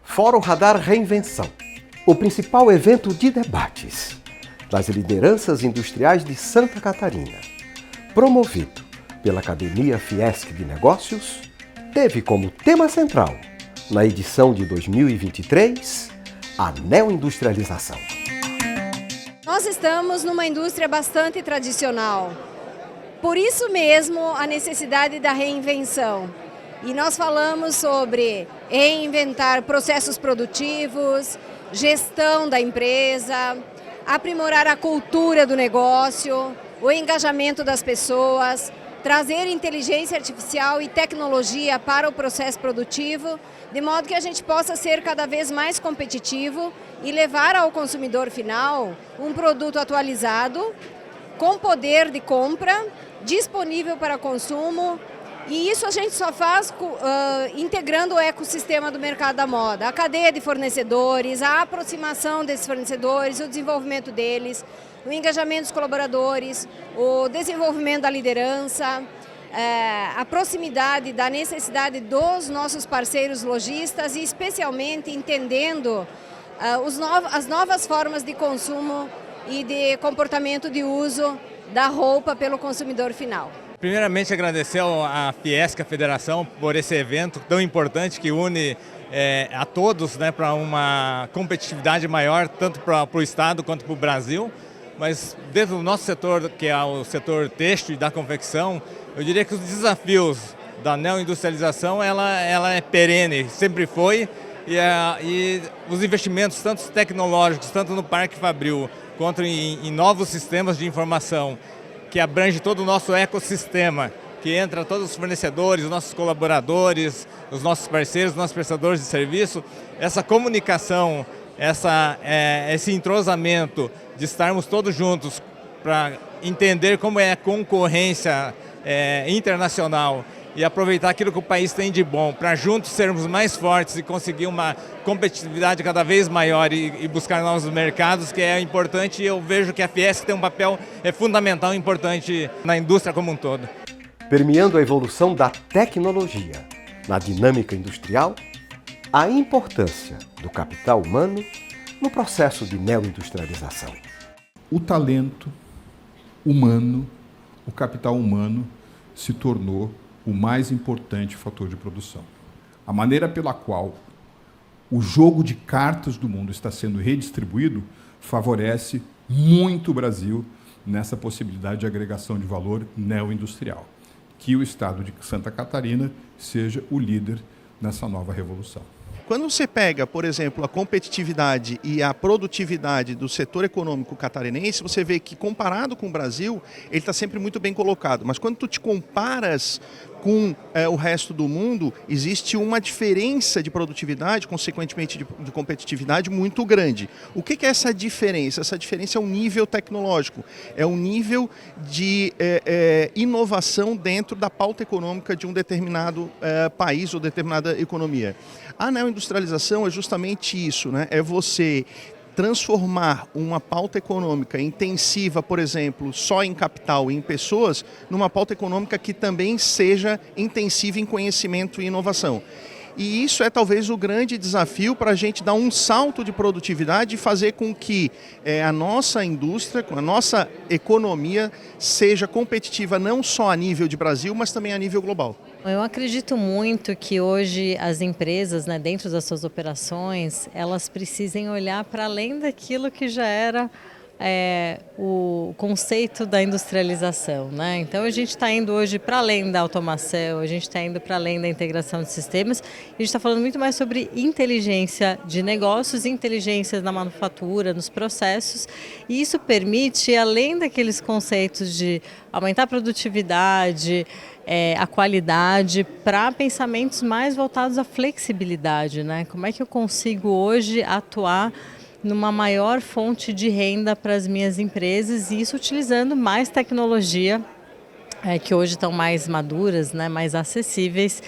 Fórum Radar Reinvenção, o principal evento de debates das lideranças industriais de Santa Catarina, promovido pela Academia Fiesc de Negócios, teve como tema central, na edição de 2023, a neoindustrialização. Nós estamos numa indústria bastante tradicional, por isso mesmo a necessidade da reinvenção. E nós falamos sobre reinventar processos produtivos, gestão da empresa, aprimorar a cultura do negócio, o engajamento das pessoas, trazer inteligência artificial e tecnologia para o processo produtivo, de modo que a gente possa ser cada vez mais competitivo e levar ao consumidor final um produto atualizado, com poder de compra, disponível para consumo. E isso a gente só faz integrando o ecossistema do mercado da moda, a cadeia de fornecedores, a aproximação desses fornecedores, o desenvolvimento deles, o engajamento dos colaboradores, o desenvolvimento da liderança, a proximidade da necessidade dos nossos parceiros lojistas e especialmente entendendo as novas formas de consumo e de comportamento de uso da roupa pelo consumidor final. Primeiramente, agradecer à Fiesc, a Federação, por esse evento tão importante que une a todos, né, para uma competitividade maior, tanto para o Estado quanto para o Brasil. Mas dentro do nosso setor, que é o setor têxtil e da confecção, eu diria que os desafios da neoindustrialização ela é perene, sempre foi, e os investimentos, tanto tecnológicos, tanto no Parque Fabril, quanto em novos sistemas de informação, que abrange todo o nosso ecossistema, que entra todos os fornecedores, os nossos colaboradores, os nossos parceiros, os nossos prestadores de serviço. Essa comunicação, esse entrosamento de estarmos todos juntos para entender como é a concorrência internacional e aproveitar aquilo que o país tem de bom, para juntos sermos mais fortes e conseguir uma competitividade cada vez maior e buscar novos mercados, que é importante, e eu vejo que a Fiesc tem um papel fundamental e importante na indústria como um todo. Permeando a evolução da tecnologia na dinâmica industrial, a importância do capital humano no processo de neoindustrialização. O talento humano, o capital humano, se tornou o mais importante fator de produção. A maneira pela qual o jogo de cartas do mundo está sendo redistribuído favorece muito o Brasil nessa possibilidade de agregação de valor neoindustrial. Que o Estado de Santa Catarina seja o líder nessa nova revolução. Quando você pega, por exemplo, a competitividade e a produtividade do setor econômico catarinense, você vê que, comparado com o Brasil, ele está sempre muito bem colocado. Mas quando tu te comparas com o resto do mundo, existe uma diferença de produtividade, consequentemente de competitividade, muito grande. O que é essa diferença? Essa diferença é um nível tecnológico, é um nível de inovação dentro da pauta econômica de um determinado país ou determinada economia. A neoindustrialização é justamente isso, né? É você transformar uma pauta econômica intensiva, por exemplo, só em capital e em pessoas, numa pauta econômica que também seja intensiva em conhecimento e inovação. E isso é talvez o grande desafio para a gente dar um salto de produtividade e fazer com que a nossa indústria, a nossa economia seja competitiva não só a nível de Brasil, mas também a nível global. Eu acredito muito que hoje as empresas, né, dentro das suas operações, elas precisem olhar para além daquilo que já era o conceito da industrialização, né? Então a gente está indo hoje para além da automação, a gente está indo para além da integração de sistemas, e a gente está falando muito mais sobre inteligência de negócios, inteligência na manufatura, nos processos, e isso permite, além daqueles conceitos de aumentar a produtividade, a qualidade, para pensamentos mais voltados à flexibilidade, né? Como é que eu consigo hoje atuar numa maior fonte de renda para as minhas empresas, e isso utilizando mais tecnologia, que hoje estão mais maduras, né, mais acessíveis,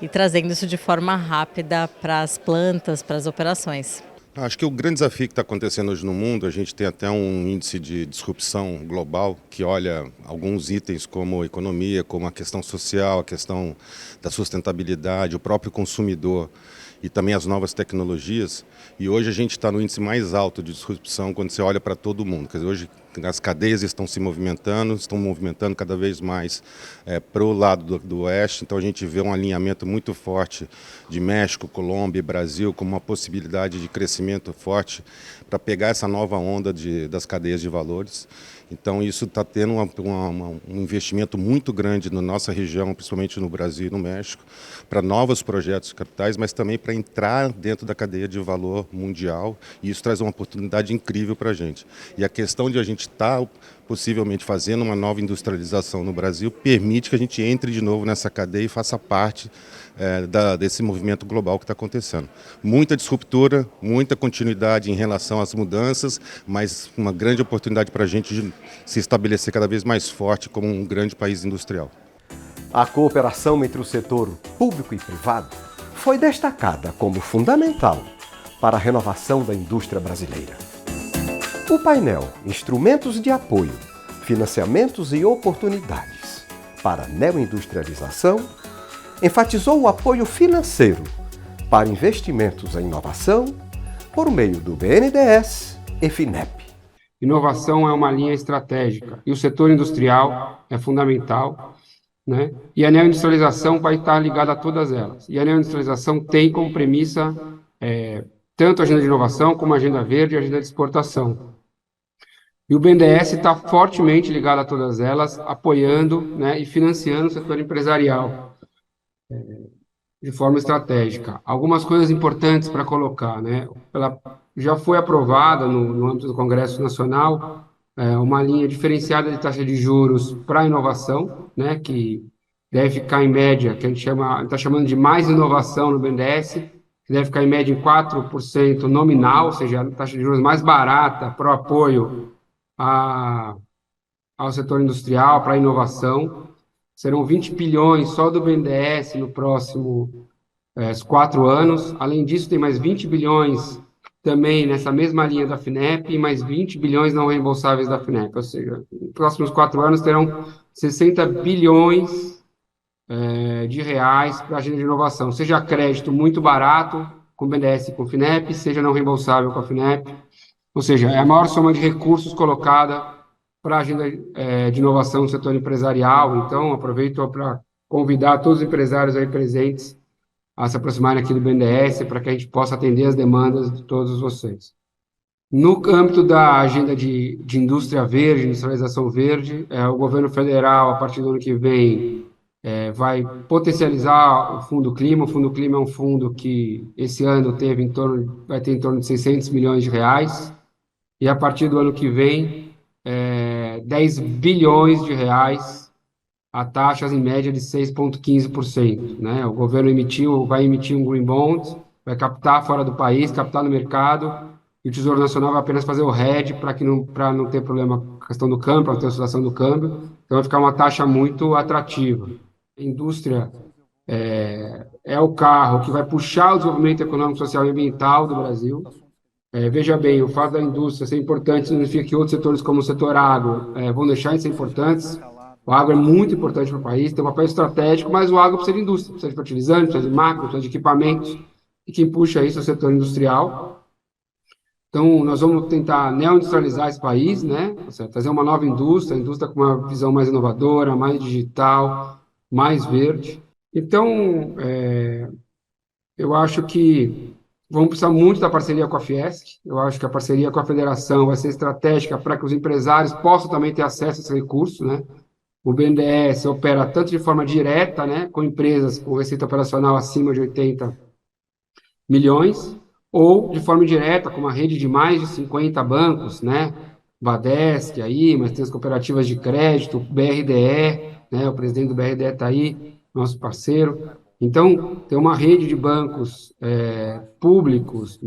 e trazendo isso de forma rápida para as plantas, para as operações. Acho que o grande desafio que está acontecendo hoje no mundo, a gente tem até um índice de disrupção global que olha alguns itens como economia, como a questão social, a questão da sustentabilidade, o próprio consumidor. e também as novas tecnologias. E hoje a gente está no índice mais alto de disrupção quando você olha para todo mundo. Quer dizer, hoje as cadeias estão movimentando cada vez mais para o lado do oeste. Então a gente vê um alinhamento muito forte de México, Colômbia e Brasil como uma possibilidade de crescimento forte para pegar essa nova onda das cadeias de valores. Então isso está tendo um investimento muito grande na nossa região, principalmente no Brasil e no México, para novos projetos capitais, mas também para entrar dentro da cadeia de valor mundial, e isso traz uma oportunidade incrível para a gente. E a questão de a gente estar possivelmente fazendo uma nova industrialização no Brasil permite que a gente entre de novo nessa cadeia e faça parte desse movimento global que está acontecendo. Muita disruptura, muita continuidade em relação às mudanças, mas uma grande oportunidade para a gente de se estabelecer cada vez mais forte como um grande país industrial. A cooperação entre o setor público e privado foi destacada como fundamental para a renovação da indústria brasileira. O painel Instrumentos de Apoio, Financiamentos e Oportunidades para a Neoindustrialização enfatizou o apoio financeiro para investimentos em inovação por meio do BNDES e FINEP. Inovação é uma linha estratégica e o setor industrial é fundamental, né? E a neoindustrialização vai estar ligada a todas elas. E a neoindustrialização tem como premissa tanto a agenda de inovação como a agenda verde e a agenda de exportação. E o BNDES está fortemente ligado a todas elas, apoiando, né, e financiando o setor empresarial de forma estratégica. Algumas coisas importantes para colocar, né? Já foi aprovada no âmbito do Congresso Nacional uma linha diferenciada de taxa de juros para a inovação, né, que deve ficar em média, que a gente está chamando de mais inovação no BNDES, que deve ficar em média em 4% nominal, ou seja, a taxa de juros mais barata para o apoio ao setor industrial, para a inovação. Serão 20 bilhões só do BNDES no próximo 4 anos. Além disso, tem mais 20 bilhões também nessa mesma linha da FINEP e mais 20 bilhões não reembolsáveis da FINEP. Ou seja, nos próximos 4 anos terão 60 bilhões de reais para a agenda de inovação, seja crédito muito barato com o BNDES e com o FINEP, seja não reembolsável com a FINEP. Ou seja, é a maior soma de recursos colocada para a agenda de inovação do setor empresarial. Então, aproveito para convidar todos os empresários aí presentes a se aproximarem aqui do BNDES para que a gente possa atender as demandas de todos vocês. No âmbito da agenda de indústria verde, industrialização verde, o governo federal, a partir do ano que vem, vai potencializar o Fundo Clima. O Fundo Clima é um fundo que esse ano vai ter em torno de 600 milhões de reais, e a partir do ano que vem, 10 bilhões de reais a taxas em média de 6,15%, né? O governo vai emitir um Green Bond, vai captar fora do país, captar no mercado, e o Tesouro Nacional vai apenas fazer o hedge para não ter problema com a questão do câmbio, para não ter oscilação do câmbio. Então vai ficar uma taxa muito atrativa. A indústria é o carro que vai puxar o desenvolvimento econômico, social e ambiental do Brasil. Veja bem, o fato da indústria ser importante significa que outros setores, como o setor agro, vão deixar de ser importantes. O agro é muito importante para o país, tem um papel estratégico, mas o agro precisa de indústria, precisa de fertilizantes, precisa de máquinas, precisa de equipamentos, e quem puxa isso é o setor industrial. Então, nós vamos tentar neoindustrializar esse país, né? Ou seja, trazer uma nova indústria com uma visão mais inovadora, mais digital, mais verde. Então, eu acho que vamos precisar muito da parceria com a Fiesc. Eu acho que a parceria com a federação vai ser estratégica para que os empresários possam também ter acesso a esse recurso, né? O BNDES opera tanto de forma direta, né, com empresas com receita operacional acima de 80 milhões, ou de forma indireta, com uma rede de mais de 50 bancos, né? Badesc aí, mas tem as cooperativas de crédito, BRDE, né? O presidente do BRDE está aí, nosso parceiro. Então, tem uma rede de bancos públicos,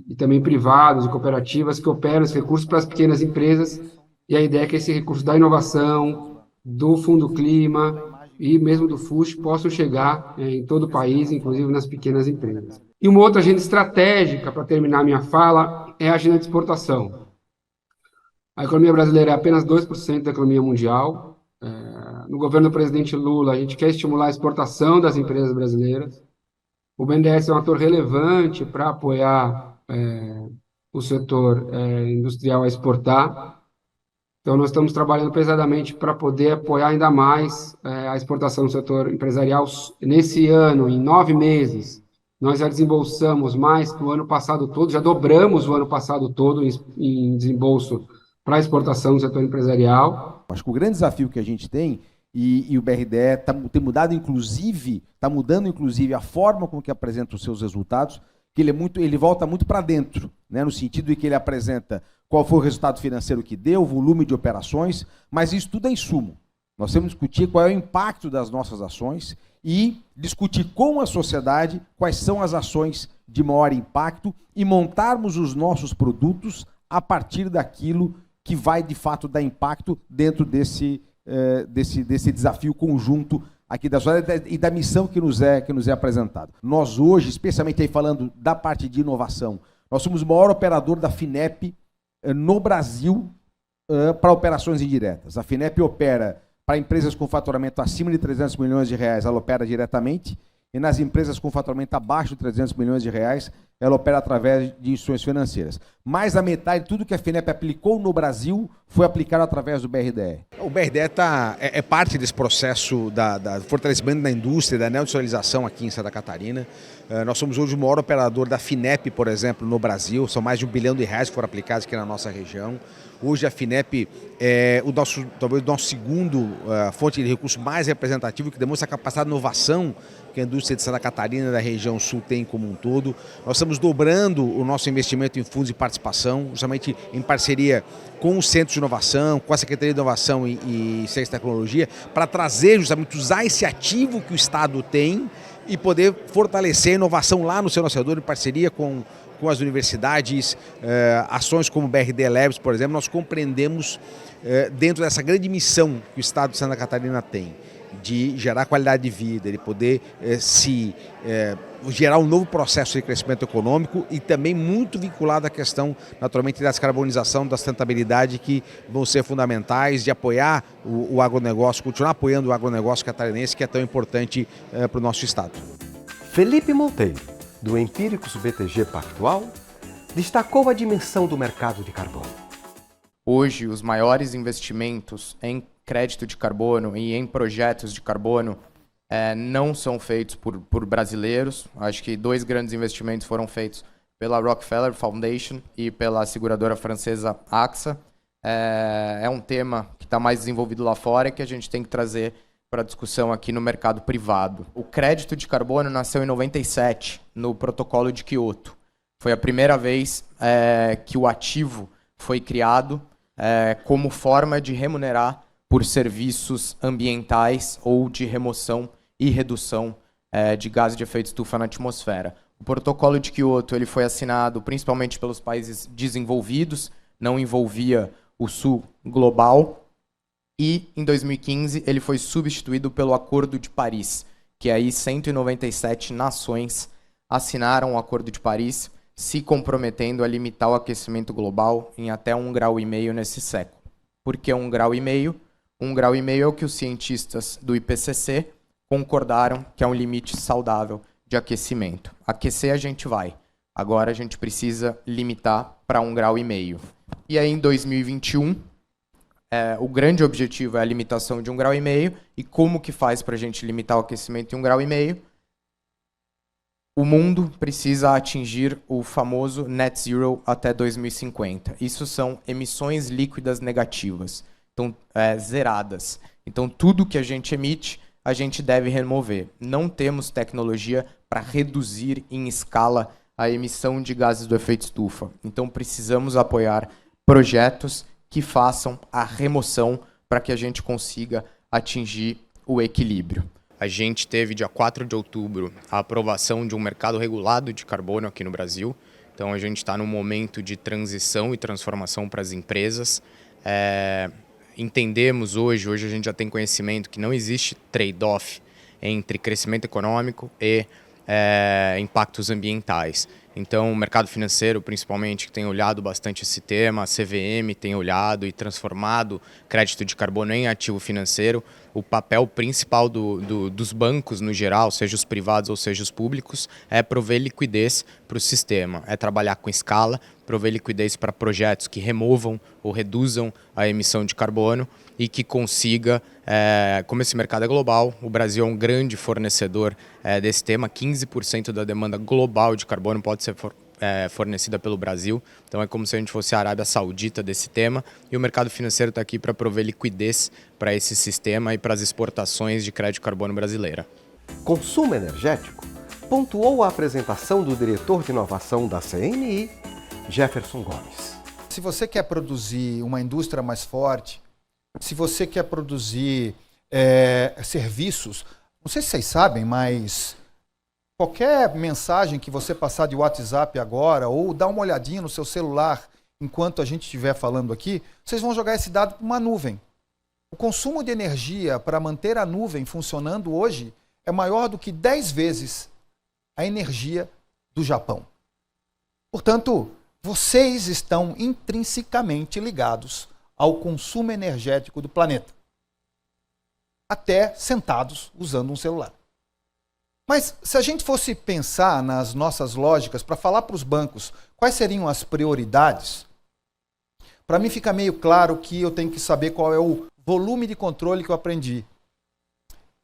e também privados e cooperativas que operam esse recurso para as pequenas empresas, e a ideia é que esse recurso da inovação, do Fundo Clima e mesmo do FUSH possam chegar em todo o país, inclusive nas pequenas empresas. E uma outra agenda estratégica, para terminar minha fala, é a agenda de exportação. A economia brasileira é apenas 2% da economia mundial. No governo do presidente Lula, a gente quer estimular a exportação das empresas brasileiras. O BNDES é um ator relevante para apoiar o setor industrial a exportar. Então, nós estamos trabalhando pesadamente para poder apoiar ainda mais a exportação do setor empresarial. Nesse ano, em 9 meses, nós já desembolsamos mais que o ano passado todo, já dobramos o ano passado todo em desembolso para a exportação do setor empresarial. Acho que o grande desafio que a gente tem, e o BRDE tem mudado, está mudando inclusive a forma com que apresenta os seus resultados, que ele volta muito para dentro, né, no sentido de que ele apresenta qual foi o resultado financeiro que deu, o volume de operações, mas isso tudo é insumo. Nós temos que discutir qual é o impacto das nossas ações e discutir com a sociedade quais são as ações de maior impacto e montarmos os nossos produtos a partir daquilo que vai, de fato, dar impacto dentro desse desafio conjunto aqui da sociedade e da missão que nos é apresentado. Nós hoje, especialmente aí falando da parte de inovação, nós somos o maior operador da FINEP no Brasil para operações indiretas. A FINEP opera para empresas com faturamento acima de 300 milhões de reais, ela opera diretamente, e nas empresas com faturamento abaixo de 300 milhões de reais, ela opera através de instituições financeiras. Mais da metade de tudo que a FINEP aplicou no Brasil foi aplicado através do BRDE. O BRDE é parte desse processo da fortalecimento da indústria, da neoindustrialização aqui em Santa Catarina. Nós somos hoje o maior operador da FINEP, por exemplo, no Brasil. São mais de R$1 bilhão que foram aplicados aqui na nossa região. Hoje a FINEP é talvez o nosso segundo fonte de recurso mais representativo, que demonstra a capacidade de inovação que a indústria de Santa Catarina e da região sul tem como um todo. Nós estamos dobrando o nosso investimento em fundos de participação, justamente em parceria com o Centro de Inovação, com a Secretaria de Inovação e Ciência e Tecnologia, para trazer justamente, usar esse ativo que o Estado tem e poder fortalecer a inovação lá no seu nascedor, em parceria com as universidades, ações como o BRD Labs, por exemplo. Nós compreendemos dentro dessa grande missão que o Estado de Santa Catarina tem, de gerar qualidade de vida, de poder gerar um novo processo de crescimento econômico e também muito vinculado à questão, naturalmente, da descarbonização, da sustentabilidade, que vão ser fundamentais, de apoiar o agronegócio, continuar apoiando o agronegócio catarinense, que é tão importante para o nosso Estado. Felipe Monteiro, do Empíricos BTG Pactual, destacou a dimensão do mercado de carbono. Hoje, os maiores investimentos em crédito de carbono e em projetos de carbono não são feitos por brasileiros. Acho que 2 grandes investimentos foram feitos pela Rockefeller Foundation e pela seguradora francesa AXA. É um tema que está mais desenvolvido lá fora e que a gente tem que trazer para a discussão aqui no mercado privado. O crédito de carbono nasceu em 97, no Protocolo de Quioto. Foi a primeira vez que o ativo foi criado como forma de remunerar por serviços ambientais ou de remoção e redução de gases de efeito estufa na atmosfera. O Protocolo de Quioto ele foi assinado principalmente pelos países desenvolvidos, não envolvia o Sul global, e em 2015 ele foi substituído pelo Acordo de Paris, que aí 197 nações assinaram o Acordo de Paris, se comprometendo a limitar o aquecimento global em até 1,5 grau nesse século. Por que 1,5 grau? 1,5 grau é o que os cientistas do IPCC concordaram que é um limite saudável de aquecimento. Aquecer a gente vai. Agora a gente precisa limitar para 1,5 grau. E aí em 2021, o grande objetivo é a limitação de 1,5 grau. E como que faz para a gente limitar o aquecimento em 1,5 grau? O mundo precisa atingir o famoso Net Zero até 2050. Isso são emissões líquidas negativas, então zeradas. Então tudo que a gente emite, a gente deve remover. Não temos tecnologia para reduzir em escala a emissão de gases do efeito estufa. Então precisamos apoiar projetos que façam a remoção para que a gente consiga atingir o equilíbrio. A gente teve, dia 4 de outubro, a aprovação de um mercado regulado de carbono aqui no Brasil. Então, a gente está num momento de transição e transformação para as empresas. Entendemos hoje a gente já tem conhecimento que não existe trade-off entre crescimento econômico e impactos ambientais. Então, o mercado financeiro, principalmente, que tem olhado bastante esse tema, a CVM tem olhado e transformado crédito de carbono em ativo financeiro. O papel principal dos bancos, no geral, seja os privados ou seja os públicos, é prover liquidez para o sistema, é trabalhar com escala, prover liquidez para projetos que removam ou reduzam a emissão de carbono e que consiga, como esse mercado é global, o Brasil é um grande fornecedor desse tema, 15% da demanda global de carbono pode ser fornecida pelo Brasil, então é como se a gente fosse a Arábia Saudita desse tema, e o mercado financeiro está aqui para prover liquidez para esse sistema e para as exportações de crédito de carbono brasileira. Consumo energético pontuou a apresentação do diretor de inovação da CNI, Jefferson Gomes. Se você quer produzir uma indústria mais forte, se você quer produzir serviços, não sei se vocês sabem, mas qualquer mensagem que você passar de WhatsApp agora, ou dar uma olhadinha no seu celular enquanto a gente estiver falando aqui, vocês vão jogar esse dado para uma nuvem. O consumo de energia para manter a nuvem funcionando hoje é maior do que 10 vezes a energia do Japão. Portanto, vocês estão intrinsecamente ligados ao consumo energético do planeta, até sentados usando um celular. Mas se a gente fosse pensar nas nossas lógicas para falar para os bancos quais seriam as prioridades, para mim fica meio claro que eu tenho que saber qual é o volume de controle que eu aprendi.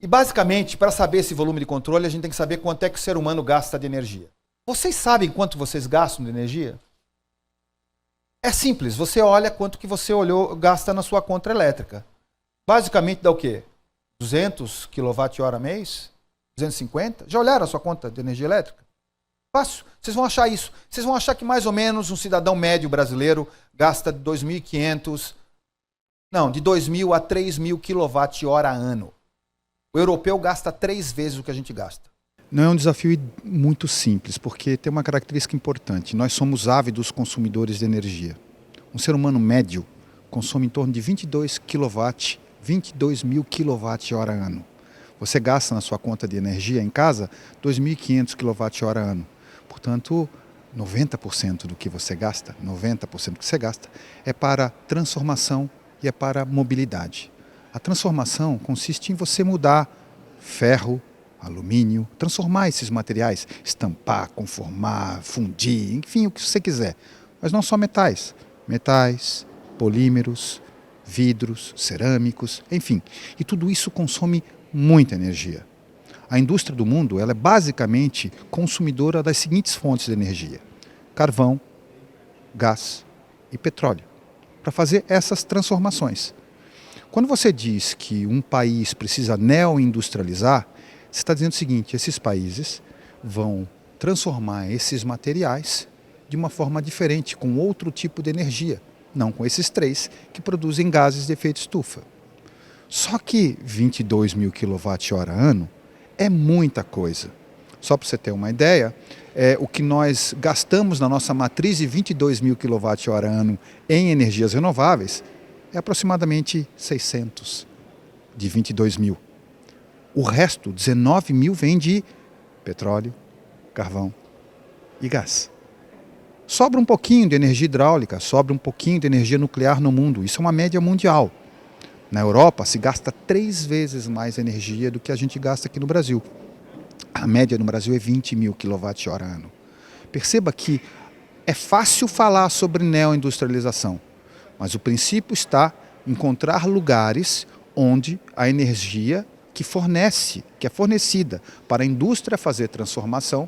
E basicamente, para saber esse volume de controle, a gente tem que saber quanto é que o ser humano gasta de energia. Vocês sabem quanto vocês gastam de energia? É simples, você olha quanto que você gasta na sua conta elétrica. Basicamente dá o quê? 200 kWh mês? 250? Já olharam a sua conta de energia elétrica? Fácil, vocês vão achar isso. Vocês vão achar que mais ou menos um cidadão médio brasileiro gasta de 2.500, não, de 2.000 a 3.000 kWh ano. O europeu gasta 3 vezes o que a gente gasta. Não é um desafio muito simples, porque tem uma característica importante. Nós somos ávidos consumidores de energia. Um ser humano médio consome em torno de 22 mil kWh ano. Você gasta na sua conta de energia em casa 2.500 kWh ano. Portanto, 90% do que você gasta, 90% do que você gasta, é para transformação e é para mobilidade. A transformação consiste em você mudar ferro, alumínio, transformar esses materiais, estampar, conformar, fundir, enfim, o que você quiser. Mas não só metais. Metais, polímeros, vidros, cerâmicos, enfim. E tudo isso consome muita energia. A indústria do mundo ela é basicamente consumidora das seguintes fontes de energia: carvão, gás e petróleo, para fazer essas transformações. Quando você diz que um país precisa neoindustrializar, você está dizendo o seguinte: esses países vão transformar esses materiais de uma forma diferente, com outro tipo de energia, não com esses 3 que produzem gases de efeito estufa. Só que 22 mil kWh ano é muita coisa. Só para você ter uma ideia, o que nós gastamos na nossa matriz de 22 mil kWh ano em energias renováveis é aproximadamente 600 de 22 mil. O resto, 19 mil, vem de petróleo, carvão e gás. Sobra um pouquinho de energia hidráulica, sobra um pouquinho de energia nuclear no mundo. Isso é uma média mundial. Na Europa se gasta 3 vezes mais energia do que a gente gasta aqui no Brasil. A média no Brasil é 20 mil kWh ano. Perceba que é fácil falar sobre neoindustrialização, mas o princípio está em encontrar lugares onde a energia que é fornecida para a indústria fazer transformação,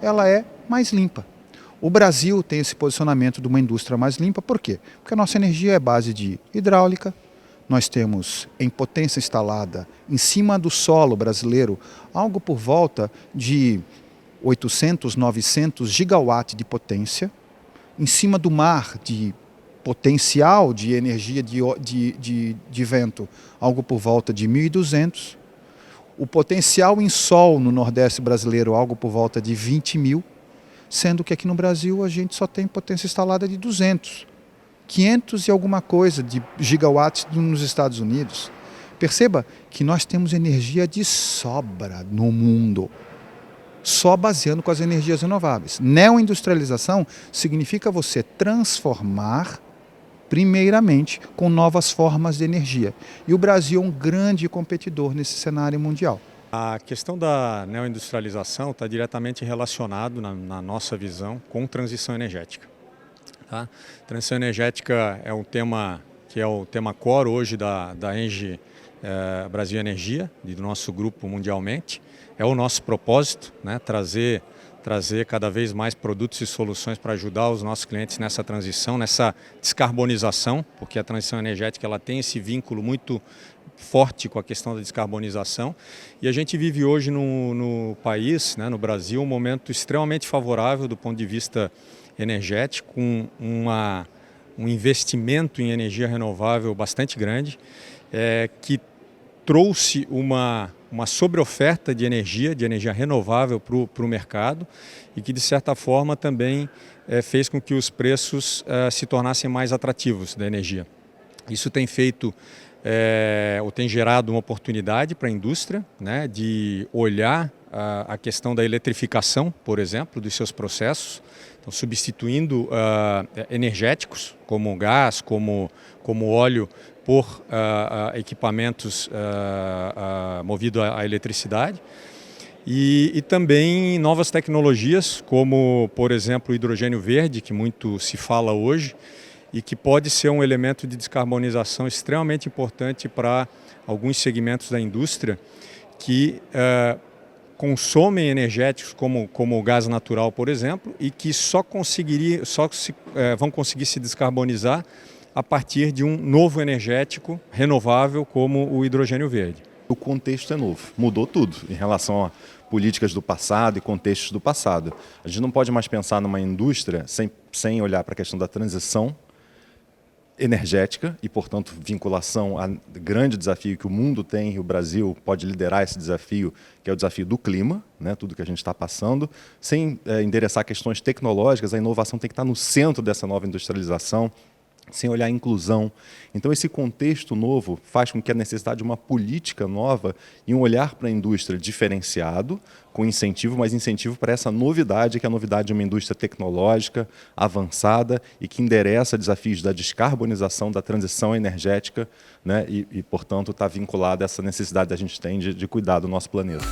ela é mais limpa. O Brasil tem esse posicionamento de uma indústria mais limpa, por quê? Porque a nossa energia é base de hidráulica, nós temos em potência instalada em cima do solo brasileiro algo por volta de 800, 900 gigawatts de potência, em cima do mar de potencial de energia de vento, algo por volta de 1.200. O potencial em sol no Nordeste brasileiro, algo por volta de 20 mil, sendo que aqui no Brasil a gente só tem potência instalada de 200. 500 e alguma coisa de gigawatts nos Estados Unidos. Perceba que nós temos energia de sobra no mundo. só baseando com as energias renováveis. Neoindustrialização significa você transformar primeiramente com novas formas de energia. E o Brasil é um grande competidor nesse cenário mundial. A questão da neoindustrialização está diretamente relacionado, na nossa visão, com transição energética. Tá? Transição energética é um tema que é o tema core hoje da ENGIE Brasil Energia, do nosso grupo mundialmente. É o nosso propósito, né? Trazer cada vez mais produtos e soluções para ajudar os nossos clientes nessa transição, nessa descarbonização, porque a transição energética ela tem esse vínculo muito forte com a questão da descarbonização. E a gente vive hoje no país, né, no Brasil, um momento extremamente favorável do ponto de vista energético, com um investimento em energia renovável bastante grande, que trouxe uma sobreoferta de energia renovável para o mercado e que, de certa forma, também fez com que os preços se tornassem mais atrativos da energia. Isso tem feito, ou tem gerado uma oportunidade para a indústria, né, de olhar a questão da eletrificação, por exemplo, dos seus processos, então, substituindo energéticos, como gás, como óleo, por equipamentos movidos à eletricidade e também novas tecnologias, como, por exemplo, o hidrogênio verde, que muito se fala hoje e que pode ser um elemento de descarbonização extremamente importante para alguns segmentos da indústria que consomem energéticos como o gás natural, por exemplo, e que vão conseguir se descarbonizar a partir de um novo energético renovável como o hidrogênio verde. O contexto é novo, mudou tudo em relação a políticas do passado e contextos do passado. A gente não pode mais pensar numa indústria sem olhar para a questão da transição energética e, portanto, vinculação a grande desafio que o mundo tem e o Brasil pode liderar esse desafio, que é o desafio do clima, né, tudo que a gente está passando, sem endereçar questões tecnológicas. A inovação tem que estar no centro dessa nova industrialização, sem olhar a inclusão. Então, esse contexto novo faz com que a necessidade de uma política nova e um olhar para a indústria diferenciado, com incentivo, mas incentivo para essa novidade, que é a novidade de uma indústria tecnológica, avançada e que endereça desafios da descarbonização, da transição energética, né, e portanto, está vinculada a essa necessidade que a gente tem de cuidar do nosso planeta.